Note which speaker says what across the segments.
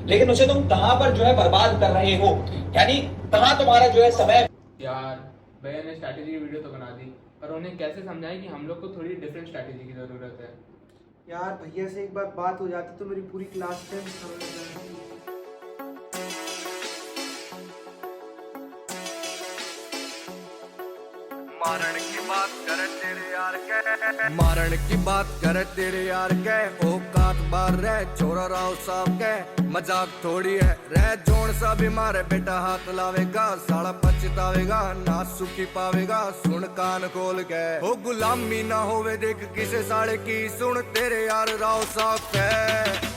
Speaker 1: लेकिन उसे तुम कहां पर जो है बर्बाद कर रहे हो, यानी कहां तुम्हारा जो है समय।
Speaker 2: यार भैया ने स्ट्रैटेजी की वीडियो तो बना दी, पर उन्हें कैसे समझाएं कि हम लोग को थोड़ी डिफरेंट स्ट्रैटेजी की ज़रूरत है।
Speaker 3: यार भैया से एक बार बात हो जाती तो मेरी पूरी क्लास टेंथ समझ में जाती।
Speaker 4: मारण की बात करे तेरे यार के, मारण की बात करे तेरे यार के, औकात बार रह छोरा राव साहब के, मजाक थोड़ी है रह जोन सा भी मारे बेटा हाथ लावेगा, साला पछतावेगा ना सुखी पावेगा, सुन कान खोल के हो गुलामी ना होवे देख किसे साले की, सुन तेरे यार राव साहब के,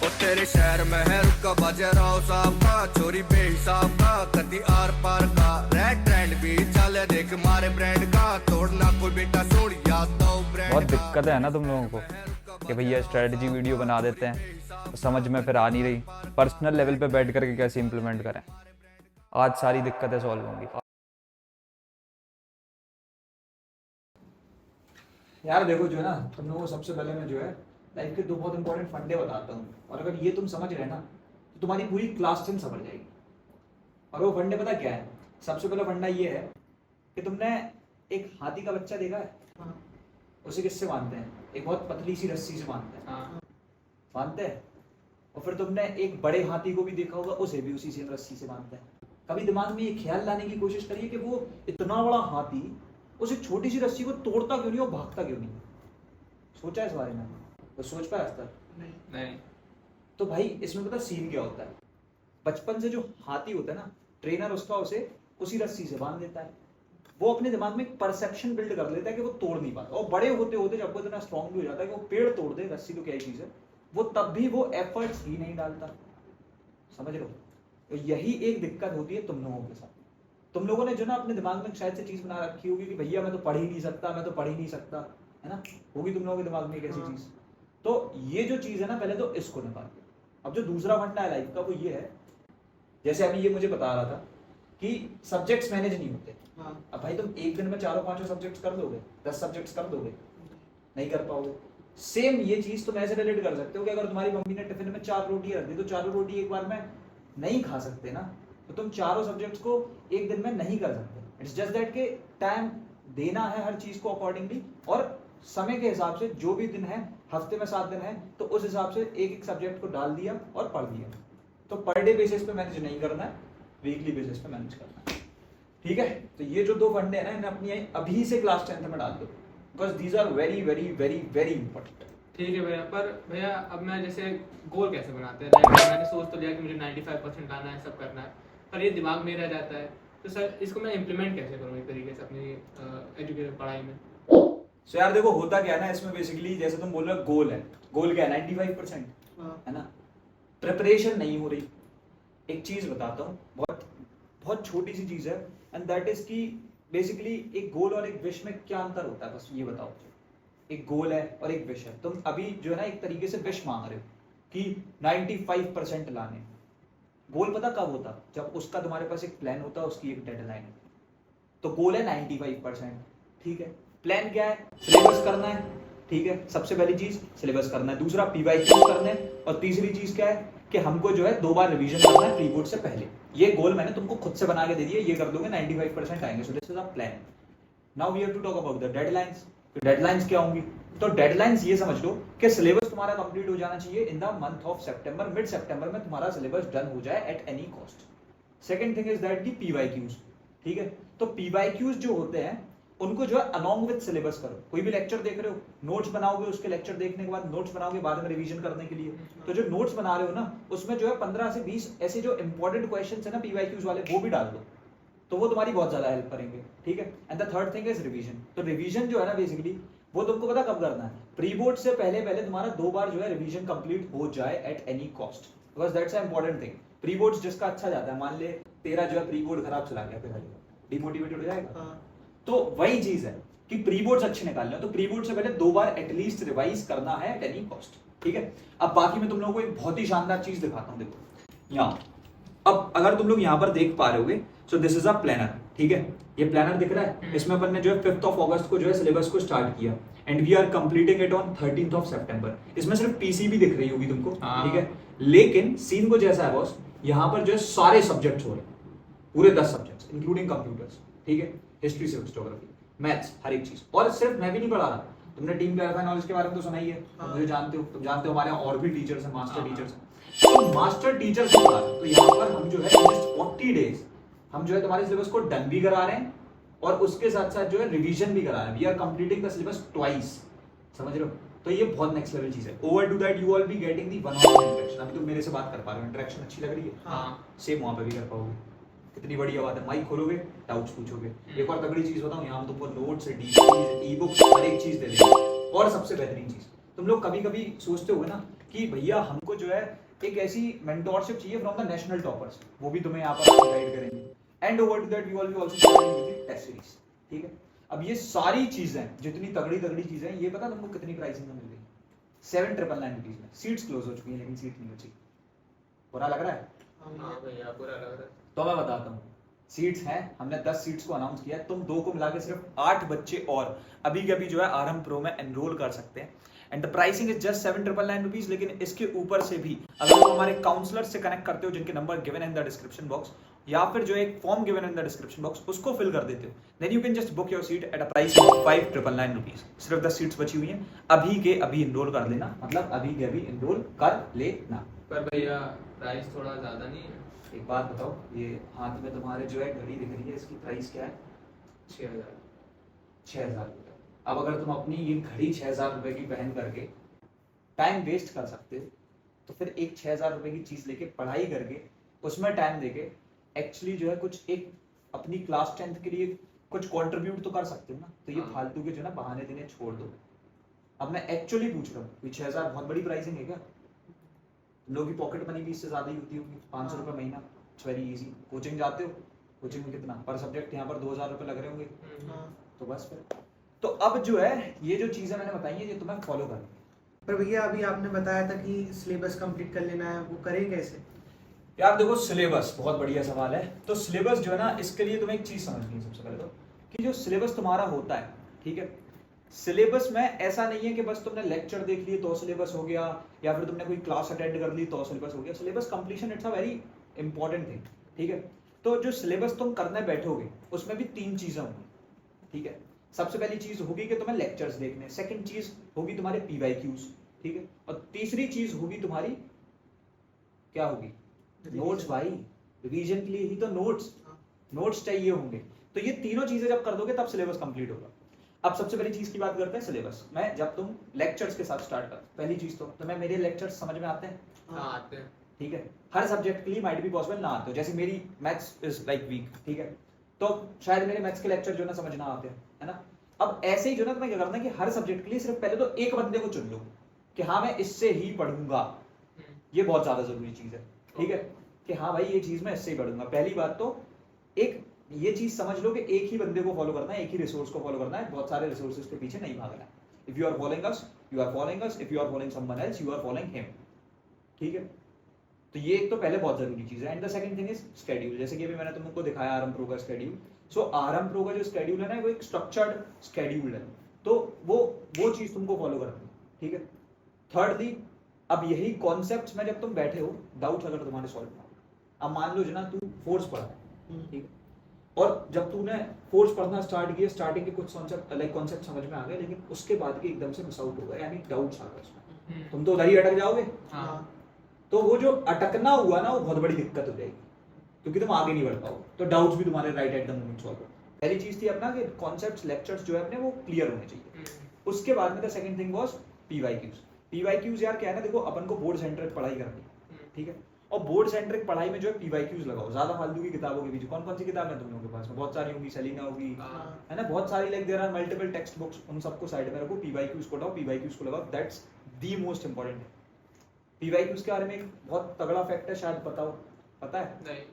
Speaker 4: ओ तेरे शहर में है रुका बाजे राव साहब का, चोरी बेहिसाब का कदी आर पार का, रह ट्रेंड भी चले देख मारे ब्रांड का, तोड़ना कोई बेटा सुन याद तो ब्रांड।
Speaker 5: बहुत दिक्कत है ना तुम लोगों को कि भैया स्ट्रेटजी वीडियो बना देते हैं तो समझ में फिर आ नहीं रही, पर्सनल लेवल पे बैठ करके कैसे इंप्लीमेंट करें। आज सारी दिक्कतें सॉल्व होंगी।
Speaker 1: यार देखो जो है ना, तुम लोगों को सबसे पहले मैं जो है लाइफ के दो बहुत इंपॉर्टेंट फंडे बताता हूँ, और अगर ये तुम समझ रहे ना तो तुम्हारी पूरी क्लास टेंथ समझ जाएगी। और वो फंडे पता क्या है? सबसे पहला फंडा ये है कि तुमने एक हाथी का बच्चा देखा है?
Speaker 3: हाँ।
Speaker 1: उसे किससे बांधते हैं? एक बहुत पतली सी रस्सी से बांधते हैं।
Speaker 2: हाँ।
Speaker 1: बांधते हैं। और फिर तुमने एक बड़े हाथी को भी देखा होगा, उसे भी उसी से रस्सी से बांधते हैं। कभी दिमाग में ये ख्याल लाने की कोशिश करिए कि वो इतना बड़ा हाथी उस एक छोटी सी रस्सी को तोड़ता क्यों नहीं और भागता क्यों नहीं? सोचा इस बारे में? तो सोच पाया आज तक?
Speaker 2: नहीं।
Speaker 1: तो भाई इसमें पता सीन क्या होता है? बचपन से जो हाथी होता है ना, ट्रेनर उसका उसे उसी रस्सी से बांध देता है। वो अपने दिमाग में एक परसेप्शन बिल्ड कर लेता है कि वो तोड़ नहीं पाता, और बड़े होते होते जब वो इतना स्ट्रांग भी हो जाता है कि वो पेड़ तोड़ दे, रस्सी तो क्या ही चीज है, वो तब भी वो एफर्ट्स ही नहीं डालता। समझ रहे हो? तो यही एक दिक्कत होती है तुम लोगों के साथ। तुम लोगों ने जो ना अपने दिमाग में शायद से चीज बना रखी होगी कि भैया मैं तो पढ़ ही नहीं सकता, मैं तो पढ़ ही नहीं सकता, है ना? होगी तुम लोगों के दिमाग में एक ऐसी चीज। तो ये जो चीज है ना, पहले तो इसको निकाल दो। अब जो दूसरा फंडा है लाइफ का वो ये है, जैसे अभी ये मुझे बता रहा था कि सब्जेक्ट्स मैनेज नहीं होते।
Speaker 3: हाँ।
Speaker 1: अब भाई तुम एक दिन में 4-5 सब्जेक्ट्स कर दोगे, 10 सब्जेक्ट्स कर दोगे? नहीं कर पाओगे। सेम ये चीज तुम ऐसे रिलेट कर सकते हो कि अगर तुम्हारी मम्मी ने टिफिन में 4 रोटी रख दी तो 4 रोटी एक बार में नहीं खा सकते ना, तो तुम चारों सब्जेक्ट्स को एक दिन में नहीं कर सकते। इट्स जस्ट दैट के टाइम देना है हर चीज को अकॉर्डिंगली, और समय के हिसाब से जो भी दिन है, हफ्ते में 7 दिन है तो उस हिसाब से एक एक सब्जेक्ट को डाल दिया और पढ़ दिया। तो पर डे बेसिस पे मैनेज नहीं करना है, वीकली बेसिस पे मैनेज करना है। ठीक है? तो ये जो दो फंडे हैं ना, इन्हें अपनी अभी से क्लास 10th में डाल दो, because these are very very very very important.
Speaker 2: ठीक है भैया, पर भैया अब मैं जैसे गोल कैसे बनाते हैं? लाइक मैंने सोच तो लिया कि मुझे 95% लाना है, सब करना है, पर ये दिमाग में रह जाता है। तो सर इसको मैं इम्प्लीमेंट कैसे करूँ एक तरीके से अपनी एजुकेशन पढ़ाई में?
Speaker 1: सो यार देखो होता क्या है ना इसमें, बेसिकली जैसे तुम बोल रहे हो गोल है, गोल क्या है? 95%, है ना? प्रिपरेशन नहीं हो रही। एक चीज बताता हूँ, बहुत बहुत छोटी सी चीज है, एंड दैट इज कि बेसिकली एक गोल और एक विश में क्या अंतर होता है, बस ये बताओ। एक गोल है और एक विश है। तुम अभी जो है ना एक तरीके से विश मांग रहे हो कि 95% लाने। गोल पता कब होता? जब उसका तुम्हारे पास एक प्लान होता है, उसकी एक डेडलाइन है। तो गोल है 95%, ठीक है? प्लान क्या है? सिलेबस करना है, ठीक है? सबसे पहली चीज सिलेबस करना है, दूसरा पीवाईक्यू करना है, और तीसरी चीज क्या है कि हमको जो है 2 बार रिवीजन करना है प्री बोर्ड से पहले। ये गोल मैंने तुमको खुद से बना के दे दिया, ये कर दोगे 95% आएंगे। So this is a plan. Now we have to talk about the deadlines. Deadlines क्या होंगी? तो डेडलाइंस ये समझ लो कि सिलेबस तुम्हारा कंप्लीट हो जाना चाहिए in the month of September. Mid सितंबर में तुम्हारा सिलेबस डन हो जाए at any cost. Second thing is that की पीवाईक्यूज, ठीक है? तो पीवाईक्यूज जो होते हैं उनको जो है अलॉन्ग विद सिलेबस करो। कोई भी लेक्चर देख रहे हो, नोट्स बनाओगे, उसके लेक्चर देखने के बाद नोट्स बनाओगे बाद में रिवीजन करने के लिए। तो जो नोट्स बना रहे हो ना, उसमें जो है 15 से 20 ऐसे जो इंपॉर्टेंट क्वेश्चंस है ना पीवाईक्यूज वाले, वो भी डाल दो, तो वो तुम्हारी बहुत ज्यादा हेल्प करेंगे, ठीक है? And the third thing is revision. तो रिवीजन जो है ना बेसिकली वो तुमको पता कब करना है? प्री बोर्ड से पहले पहले तुम्हारा 2 बार जो है रिवीजन कंप्लीट हो जाए at any cost, because that's a important thing. Pre board जिसका अच्छा जाता है, मान ले तेरा जो है प्री बोर्ड खराब चला गया, फिर डिमोटिवेटेड हो जाएगा। तो वही चीज है कि प्री बोर्ड्स अच्छे निकालने हो तो प्री बोर्ड से पहले 2 बार एटलीस्ट रिवाइज करना है एट एनी कॉस्ट, ठीक है? अब बाकी मैं तुम लोगों को एक बहुत ही शानदार चीज दिखाता हूं। देखो यहाँ, अब अगर तुम लोग यहाँ पर देख पा रहे होगे, so this is a planner, ठीक है? ये प्लानर दिख रहा है, इसमें अपन ने जो है 5th of August को जो है सिलेबस को स्टार्ट किया, and we are completing it on 13th of September। इसमें सिर्फ पीसी भी दिख रही होगी तुमको, ठीक है? लेकिन सीन कुछ ऐसा है बॉस, यहाँ पर जो है सारे सब्जेक्ट्स हो रहे हैं, पूरे 10 सब्जेक्ट्स इंक्लूडिंग कंप्यूटर्स, ठीक है, हिस्ट्री, सिविक्स, ज्योग्राफी, मैथ्स, हर एक चीज। और सिर्फ मैं भी नहीं पढ़ा रहा, तुमने टीम वेरीफाई नॉलेज के बारे में तो सुना ही है, मुझे जानते हो, तुम जानते हो हमारे यहाँ और भी टीचर्स हैं, मास्टर टीचर्स हैं, तो मास्टर टीचर्स को पढ़ा रहे हैं। तो यहाँ पर हम जो है जस्ट 40 डेज हम जो है तुम्हारे सिलेबस को डन भी करा रहे हैं और उसके साथ साथ जो है रिवीजन भी करा रहे हैं। We are completing the syllabus twice, समझ रहे हो? तो ये बहुत नेक्स्ट लेवल चीज है। Over to that you all be getting the one on one interaction. अभी तुम मेरे से बात कर पा रहे हो, इंटरेक्शन अच्छी लग रही है,
Speaker 2: हाँ
Speaker 1: सेम वहां पे भी कर पाओगे। कितनी बढ़िया बात है, माइक खोलोगे, डाउट्स पूछोगे। एक और तगड़ी चीज बताऊं, यहाँ हम तुमको नोट्स, डीवीडीज, ई बुक्स, हर एक चीज दे देंगे। और सबसे बेहतरीन चीज, तुम लोग कभी कभी सोचते हो ना कि भैया हमको जो है एक ऐसी मेंटोरशिप चाहिए फ्रॉम द नेशनल टॉपर्स, वो भी तुम्हें यहाँ पर गाइड करेंगे। And over to that you all be also providing with test series, ठीक है। अब ये सारी चीजें, जितनी तगड़ी तगड़ी चीजें, ये पता तुमको कितनी प्राइसिंग में मिल रही है? 7,999 रुपीज में। सीट्स क्लोज हो चुकी है लेकिन सीट नहीं बची। बुरा लग रहा है?
Speaker 2: हाँ भैया बुरा लग रहा है।
Speaker 1: तो मैं बताता हूँ, सीट्स हैं, हमने 10 सीट्स को अनाउंस किया है, तुम दो को मिला के सिर्फ 8 बच्चे और अभी के अभी जो है आरएम प्रो में एनरोल कर सकते हैं। And the pricing is just 7,999 rupees. लेकिन इसके ऊपर से भी अगर तुम हमारे काउंसलर से कनेक्ट करते हो, जिनके number given in the description box, या फिर जो एक form given in the description box, उसको फिल कर देते हो, then you can just book your seat at a price of 5,999 rupees. सिर्फ 10 सीट्स बची हुई हैं, अभी के अभी एनरोल कर लेना, मतलब अभी के अभी एनरोल कर लेना।
Speaker 2: पर भैया प्राइस थोड़ा ज्यादा नहीं है?
Speaker 1: एक बात बताओ, ये हाथ में तुम्हारे जो है घड़ी दिख रही है, इसकी प्राइस क्या है?
Speaker 2: 6,000।
Speaker 1: 6,000 रुपये। अब अगर तुम अपनी ये घड़ी 6,000 रुपए की पहन करके टाइम वेस्ट कर सकते हो, तो फिर एक 6,000 रुपए की चीज लेके पढ़ाई करके उसमें टाइम देके एक्चुअली जो है कुछ एक अपनी क्लास 10th के लिए कुछ कंट्रीब्यूट तो कर सकते हो ना। तो ये फालतू के जो है ना बहाने देने छोड़ दो। अब मैं एक्चुअली पूछ रहा हूँ, 6,000 बहुत बड़ी प्राइसिंग है क्या? तुम लोगों की पॉकेट मनी भी इससे ज्यादा ही होती होगी, 500 रुपये महीना, इट्स वेरी इजी। कोचिंग जाते हो, कोचिंग में कितना पर सब्जेक्ट यहाँ पर 2,000 रुपये लग रहे होंगे, तो बस फिर। तो अब जो है ये जो चीजें मैंने बताई है, ये तुम्हें फॉलो करनी है।
Speaker 3: पर भैया अभी आपने बताया था कि सिलेबस कंप्लीट कर लेना है, वो करें कैसे?
Speaker 1: यार देखो, सिलेबस बहुत बढ़िया सवाल है। तो सिलेबस जो है ना, इसके लिए तुम्हें एक चीज समझनी है सबसे पहले तो, कि जो सिलेबस तुम्हारा होता है, ठीक है, सिलेबस में ऐसा नहीं है कि बस तुमने लेक्चर देख लिए तो सिलेबस हो गया, या फिर तुमने कोई क्लास अटेंड कर ली तो सिलेबस हो गया। Syllabus completion it's a very important thing, ठीक है। तो जो सिलेबस तुम करने बैठोगे उसमें भी 3 चीजें होंगी, ठीक है। सबसे पहली चीज होगी कि तुम्हें लेक्चर्स देखने, सेकंड चीज होगी तुम्हारे PYQs, ठीक है, और तीसरी चीज होगी तुम्हारी क्या होगी? नोट्स। भाई रिवीजन के लिए ही तो नोट्स चाहिए होंगे। तो ये तीनों चीजें जब कर दोगे तब सिलेबस कंप्लीट होगा। अब सबसे पहली चीज की बात करते हैं सिलेबस में। जब तुम लेक्चर्स के साथ स्टार्ट कर, पहली चीज तो तुम्हें मेरे लेक्चर्स समझ में आते हैं?
Speaker 2: हाँ आते हैं,
Speaker 1: ठीक है। हर सब्जेक्ट के लिए माइट बी पॉसिबल ना आते हो, जैसे मेरी मैथ्स इज लाइक वीक, ठीक है, तो शायद मेरे मैथ्स के लेक्चर जो ना समझ ना आते हैं, है ना। अब ऐसे ही जो ना तुम्हें क्या करना है कि हर सब्जेक्ट के लिए सिर्फ पहले तो एक बंदे को चुन लो कि हाँ मैं इससे ही पढ़ूंगा। ये बहुत ज्यादा जरूरी चीज है, ठीक है, कि हाँ भाई ये चीज मैं इससे ही पढ़ूंगा। पहली बात तो एक ये चीज समझ लो कि एक ही बंदे को फॉलो करना है, एक ही रिसोर्स को फॉलो करना है, बहुत सारे रिसोर्सेज के पीछे नहीं भागना है। If you are following us, you are following us, if you are following someone else, you are following him, ठीक है। तो ये एक तो पहले बहुत जरूरी चीज है। And the second thing is schedule. जैसे कि अभी मैंने तुमको दिखाया आरएम प्रो का शेड्यूल। सो आरएम प्रो का जो शेड्यूल है ना, वो एक स्ट्रक्चर्ड शेड्यूल है, तो वो चीज तुमको फॉलो करनी है, ठीक है। थर्डली, अब यही कॉन्सेप्ट्स में जब तुम बैठे हो, डाउट्स अगर तुम्हारे सॉल्व ना, अब मान लो जना तू फोर्स पढ़ा है, ठीक है, और जब तूने फोर्स पढ़ना स्टार्ट किया, स्टार्टिंग के कुछ कॉन्सेप्ट समझ में आ गए, लेकिन उसके बाद के एकदम से मिस आउट हो गए, यानी डाउट्स आ गए उसमें, तुम तो उधर ही अटक जाओगे। तो वो जो अटकना हुआ ना, वो बहुत बड़ी दिक्कत हो जाएगी, क्योंकि तुम आगे नहीं बढ़ पाओगे। तो डाउट्स भी तुम्हारे right at the moment solve हो। पहली चीज थी अपना कि कॉन्सेप्ट्स, लेक्चर्स जो है अपने वो क्लियर होने चाहिए। उसके बाद में the second thing was PYQs यार क्या है ना, देखो अपन को बोर्ड सेंट्रिक पढ़ाई करनी है, ठीक है, और बोर्ड सेंट्रिक पढ़ाई में जो है PYQs लगाओ, ज्यादा फालतू की किताबों के बीच। कौन कौन सी किताब है तुम लोगों के पास में? बहुत सारी होंगी, सेलिना होगी, है ना, बहुत सारी, like there are multiple text books, उन सबको साइड में रखो, PYQs को उठाओ, PYQs को लगाओ, that's the most important. PYQs के बारे में एक बहुत तगड़ा फैक्ट है, शायद पता है?
Speaker 2: नहीं।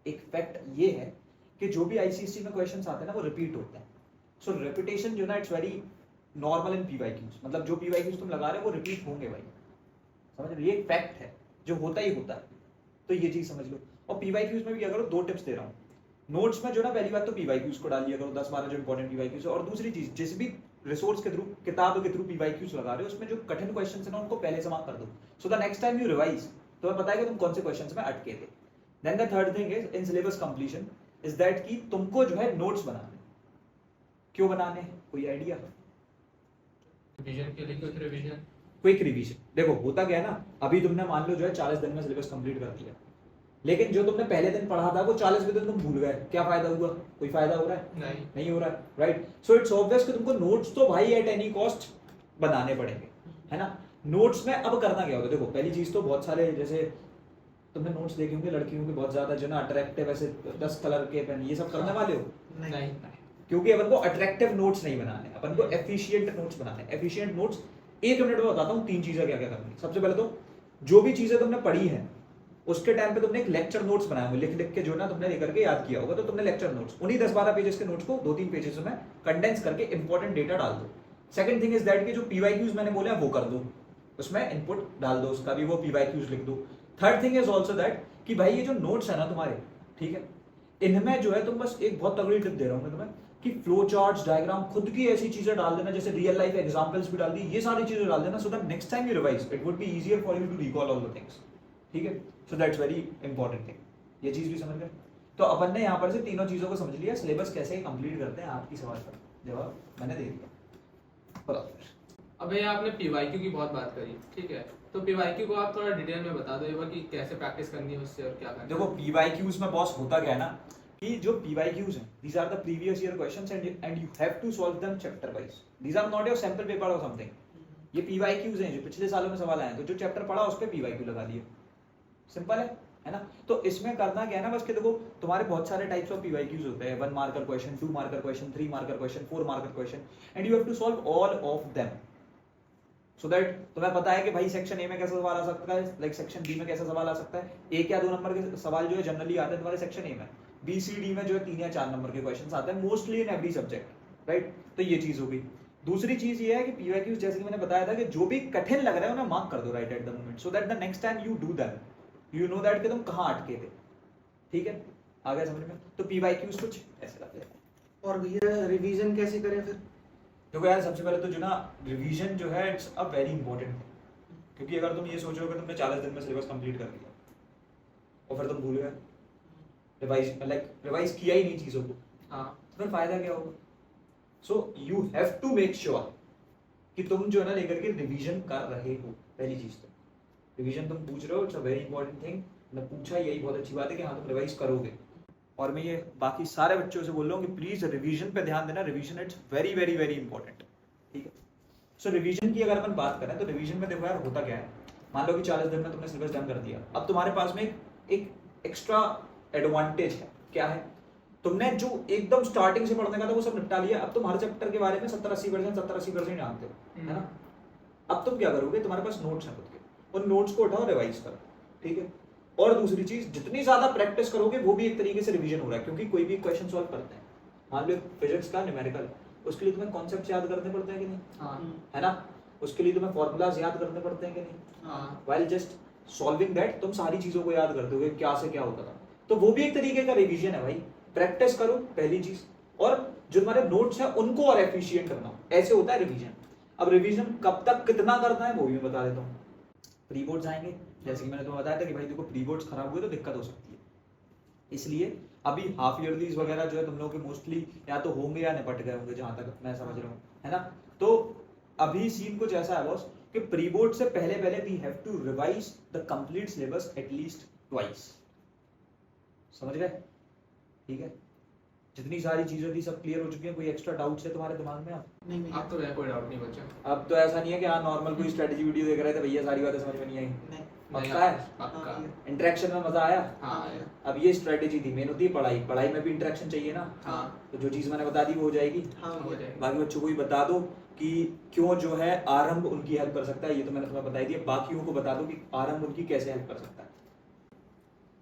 Speaker 1: एक फैक्ट ये है कि जो भी ICSE में क्वेश्चंस आते हैं ना, वो रिपीट होते हैं। सो रिपीटेशन जो ना, it's very normal in PYQs, मतलब जो PYQs तुम लगा रहे हो वो रिपीट होंगे भाई, समझ रहे हो? ये एक फैक्ट है जो होता ही होता है, तो ये चीज समझ लो। और PYQs में भी क्या करो, 2 टिप्स दे रहा हूँ। नोट्स में जो ना, पहली बात तो PYQs को डाल दिया करो, 10-12 जो इंपॉर्टेंट PYQs है, और दूसरी चीज, जिस भी रिसोर्स के थ्रू, किताब के थ्रू PYQs लगा रहे हो, उसमें जो कठिन क्वेश्चन है ना, उनको पहले से मार्क कर दो, so the next time you revise तुम्हें पता है कि तुम कौन से क्वेश्चंस में अटके थे। Then the third thing is in syllabus completion is that कि तुमको जो है नोट्स बनाने। क्यों बनाने हैं, कोई आइडिया?
Speaker 2: रिवीजन के लिए क्विक रिवीजन।
Speaker 1: क्विक रिवीजन, देखो होता क्या है ना, अभी तुमने मान लो जो है 40 दिन में सिलेबस कंप्लीट कर दिया, लेकिन जो तुमने पहले दिन पढ़ा था वो 40वें दिन तुम भूल गए, क्या फायदा हुआ? कोई फायदा हो रहा है? नहीं हो रहा है, राइट? सो इट्स ऑब्वियस कि तुमको नोट्स तो भाई एट एनी कॉस्ट बनाने पड़ेंगे, है ना। नोट्स में अब करना क्या होगा, देखो पहली चीज तो बहुत सारे, जैसे तुमने नोट्स देखे होंगे लड़कियों के बहुत ज्यादा जो ना अट्रैक्टिव ऐसे 10 कलर के पेन, ये सब करने वाले हो?
Speaker 2: नहीं।
Speaker 1: क्योंकि अपन को अट्रैक्टिव नोट्स नहीं बनाने, अपन को एफिशिएंट नोट्स बनाने। एफिशिएंट नोट्स 1 मिनट में बताता हूँ 3 चीजें क्या क्या करनी। सबसे पहले तो जो भी चीजें तुमने पढ़ी है उसके टाइम पे तुमने एक लेक्चर नोट्स बनाया होगा, लिख लिख के जो ना तुमने लेकर के याद किया होगा, तो तुमने लेक्चर नोट्स उन्हीं 10-12 पेजेस के नोट्स को 2-3 पेजेस में कंडेंस करके इंपॉर्टेंट डेटा डाल दो। सेकंड थिंग इज दैट कि जो पीवाईक्यूज मैंने बोले वो कर दो, उसमें इनपुट डाल दो, उसका भी वो पीवाईक्यूज लिख दो। Third thing is also that कि भाई ये जो नोट्स है ना तुम्हारे, ठीक है, इनमें जो है तुम बस एक बहुत तगड़ी टिप दे रहा हूँ मैं तुम्हें कि फ्लो चार्ट्स, डायग्राम, खुद की ऐसी चीजें डाल देना, जैसे रियल लाइफ एग्जांपल्स भी डाल दी, ये सारी चीजें डाल देना, so that next time you revise it would be easier for you to recall all the things, ठीक है। So that's very important thing, ये चीज भी समझ गए। तो अपन ने यहाँ पर से तीनों चीजों को समझ लिया, सिलेबस कैसे कंप्लीट करते हैं, आपकी सवाल का जवाब मैंने दे दिया। बराबर।
Speaker 2: अब भैया आपने पीवाईक्यू की बहुत बात करी, ठीक है, तो पीवाईक्यू को आप थोड़ा डिटेल में बता दो एक बार कि कैसे प्रैक्टिस करनी है उससे और क्या करना है।
Speaker 1: देखो पीवाईक्यूज में बॉस होता क्या है ना कि जो पीवाईक्यूज हैं, these are the previous year questions and you have to solve them chapter wise. These are not your sample paper or something. ये पीवाईक्यूज हैं जो पिछले सालों में सवाल आए हैं, तो जो चैप्टर पढ़ा उस पे पीवाईक्यू लगा दिए, सिंपल है ना। तो इसमें करना क्या है ना, बस कि देखो तुम्हारे बहुत सारे टाइप्स ऑफ पीवाईक्यूज होते हैं, 1 marker question, 2 marker question, 3 marker question, 4 marker question, and you have to solve all of them, so that तुम्हें पता है कि भाई सेक्शन ए में कैसा सवाल आ सकता है, लाइक सेक्शन बी में कैसा सवाल आ सकता है। 1 या 2 नंबर के सवाल जो है जनरली आते हैं तुम्हारे सेक्शन ए में, बी सी डी में जो है 3 या 4 नंबर के क्वेश्चंस आते हैं mostly in every subject, right. तो ये चीज हो गई। दूसरी चीज ये है कि पीवाईक्यूज जैसे कि मैंने बताया था कि जो भी कठिन लग रहा है उन्हें मार्क कर दो right at the moment, so that the next time you do that you know that कि तुम कहां अटके थे, ठीक है, आ गया समझ में। तो पीवाईक्यूज कुछ ऐसे लगते हैं।
Speaker 3: और भैया रिवीजन कैसे करें फिर?
Speaker 1: देखो यार सबसे पहले तो जो ना रिवीजन जो है इट्स अ वेरी इंपॉर्टेंट, क्योंकि अगर तुम ये सोचो कि तुमने 40 दिन में सिलेबस कंप्लीट कर लिया और फिर तुम भूल गए, रिवाइज किया ही नहीं चीजों को,
Speaker 2: हाँ,
Speaker 1: तो फिर फायदा क्या होगा। So you have to make sure कि तुम जो है ना लेकर के रिवीजन कर रहे हो। पहली चीज तो रिवीजन तुम पूछ रहे हो, it's a very important thing. मैं पूछा यही बहुत अच्छी बात है कि हाँ तुम रिवाइज करोगे, और मैं ये बाकी सारे बच्चों से बोल रहा हूँ कि प्लीज रिवीजन पे ध्यान देना, revision it's very very very important, ठीक है। सो रिवीजन की अगर अपन बात करें तो रिवीजन में देखो यार होता क्या है, मान लो कि 40 दिन में तुमने सिलेबस डन कर दिया, अब तुम्हारे पास में एक एक्स्ट्रा एडवांटेज है। क्या है? तुमने जो एकदम स्टार्टिंग से पढ़ने का था वो सब निपटा लिया, अब तुम हर चैप्टर के बारे में 70-80% जानते हो, है ना। अब तुम क्या करोगे, तुम्हारे पास नोट्स हैं खुद के, उन नोट्स को उठाओ, रिवाइज करो, ठीक है। और दूसरी चीज, जितनी ज्यादा प्रैक्टिस करोगे वो भी एक तरीके से रिवीजन हो रहा है, क्योंकि कोई भी क्वेश्चन सॉल्व करते हैं, मान लो फिजिक्स का न्यूमेरिकल, उसके लिए तुम्हें कॉन्सेप्ट याद करने पड़ते हैं कि नहीं,
Speaker 2: हाँ,
Speaker 1: है ना। उसके लिए तुम्हें फॉर्मूलाज याद करने पड़ते हैं कि नहीं,
Speaker 2: हाँ,
Speaker 1: व्हाइल जस्ट सॉल्विंग दैट तुम सारी चीजों को याद करते हो क्या से क्या होता था, तो वो भी एक तरीके का रिवीजन है भाई। प्रैक्टिस करो पहली चीज, और जो तुम्हारे नोट्स हैं उनको और एफिशिएंट करना, ऐसे होता है रिवीजन। अब रिवीजन कब तक कितना करना है वो भी मैं बता देता हूँ। प्री बोर्ड्स आएंगे, जैसे कि मैंने तुम्हें बताया था कि भाई देखो प्री बोर्ड्स खराब हुए तो दिक्कत हो सकती है, इसलिए अभी हाफ ईयरलीज वगैरह जो है तुम लोगों के मोस्टली या तो होंगे या निपट गए होंगे, जहां तक मैं समझ रहा हूँ, है ना। तो अभी सीन कुछ ऐसा है बॉस कि प्री बोर्ड से पहले we have to revise the complete syllabus at least twice, समझ गए, ठीक है। जितनी सारी चीजें थी सब क्लियर हो चुकी हैं, कोई एक्स्ट्रा डाउट्स है तुम्हारे दिमाग में? आप
Speaker 3: नहीं
Speaker 2: अब तो कोई डाउट नहीं बचा।
Speaker 1: अब तो ऐसा नहीं है कि हाँ नॉर्मल कोई स्ट्रेटजी वीडियो देख रहे थे भैया सारी बातें समझ में नहीं आई,
Speaker 3: नहीं
Speaker 1: पक्का है?
Speaker 2: पक्का,
Speaker 1: इंटरेक्शन में मजा आया?
Speaker 2: हाँ,
Speaker 1: अब ये स्ट्रेटजी थी, मेन होती है पढ़ाई, पढ़ाई में भी इंटरेक्शन चाहिए ना,
Speaker 2: हाँ,
Speaker 1: तो जो चीज मैंने बता दी वो हो जाएगी।
Speaker 3: हाँ
Speaker 2: हो जाएगा।
Speaker 1: बाकी बच्चों को भी बता दो कि क्यों जो है आरंभ उनकी हेल्प कर सकता है, ये तो मैंने तुम्हें बताई दिया, बाकियों को बता दो कि आरंभ उनकी कैसे हेल्प कर सकता है।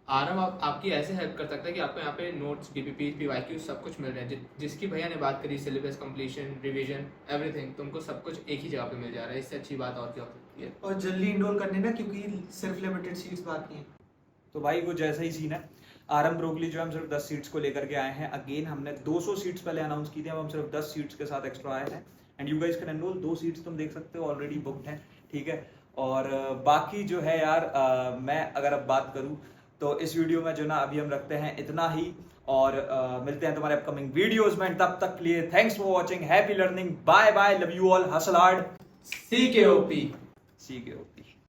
Speaker 2: आराम आपकी ऐसे हेल्प कर सकता है कि आपको यहाँ पे नोट्स, डीपीपी, पीवाईक्यू सब कुछ मिल रहे हैं। जिसकी भैया ने बात करी, सिलेबस कंप्लीशन, रिवीजन, एवरीथिंग, तुमको सब कुछ एक ही जगह पे मिल जा रहा है। इससे अच्छी बात और क्या हो सकती है।
Speaker 3: और जल्दी इनरोल करने ना, क्योंकि सिर्फ लिमिटेड सीट्स बाकी हैं।
Speaker 1: तो भाई वो जैसा ही सीन है, आरंभ ब्रोकली जो हम सिर्फ 10 सीट्स को लेकर के आए हैं। अगेन हमने 200 सीट्स पहले अनाउंस की थी, अब हम सिर्फ 10 सीट्स के साथ एक्स्ट्रा आए हैं, and you guys can enrol. 2 seats तुम देख सकते हो ऑलरेडी बुक्ड हैं, ठीक है। और बाकी जो है यार मैं अगर अब बात करूं तो इस वीडियो में जो ना अभी हम रखते हैं इतना ही, और मिलते हैं तुम्हारे अपकमिंग वीडियोस में। तब तक के लिए thanks for watching, happy learning, bye bye, love you all, hustle hard,
Speaker 2: CKOP।
Speaker 1: CKOP।